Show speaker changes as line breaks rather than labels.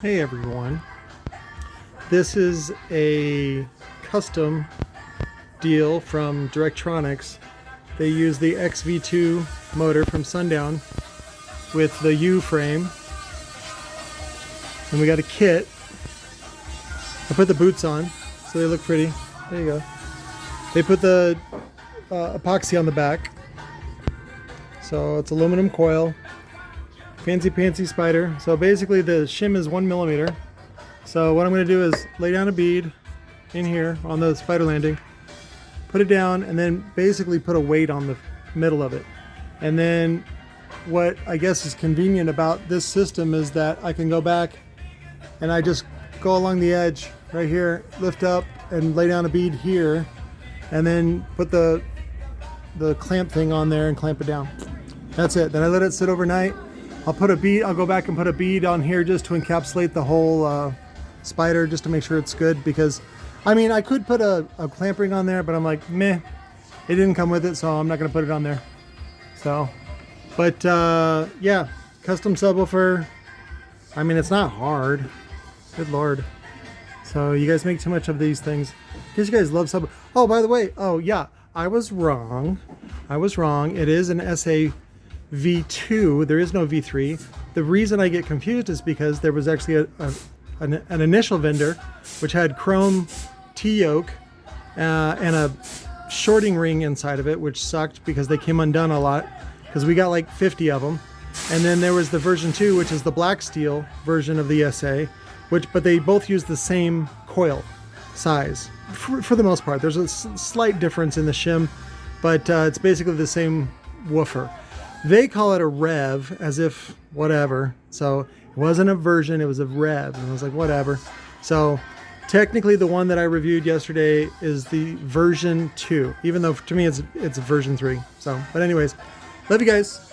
Hey everyone, this is a custom deal from Directronix. They use the Xv2 motor from Sundown with the U frame, and we got a kit. I put the boots on so they look pretty. There you go. They put the epoxy on the back, so it's aluminum coil. Fancy pantsy spider. So basically the shim is 1 millimeter. So what I'm going to do is lay down a bead in here on the spider landing, put it down, and then basically put a weight on the middle of it. And then what I guess is convenient about this system is that I can go back and I just go along the edge right here, lift up and lay down a bead here, and then put the clamp thing on there and clamp it down. That's it. Then I let it sit overnight. I'll go back and put a bead on here just to encapsulate the whole spider, just to make sure it's good, because I mean I could put a clamp ring on there, but I'm like, meh, it didn't come with it, so I'm not gonna put it on there. So, but yeah, custom subwoofer. I mean, it's not hard, good lord. So you guys make too much of these things because you guys love sub. Oh, by the way, oh yeah, I was wrong. It is an V2, there is no V3. The reason I get confused is because there was actually an initial vendor which had chrome T-yoke and a shorting ring inside of it, which sucked because they came undone a lot because we got like 50 of them. And then there was the version 2, which is the black steel version of the SA, but they both use the same coil size for the most part. There's a slight difference in the shim, but it's basically the same woofer. They call it a rev, as if whatever. So it wasn't a version, it was a rev. And I was like, whatever. So technically the one that I reviewed yesterday is the version 2, even though to me it's version 3. So, but anyways, love you guys.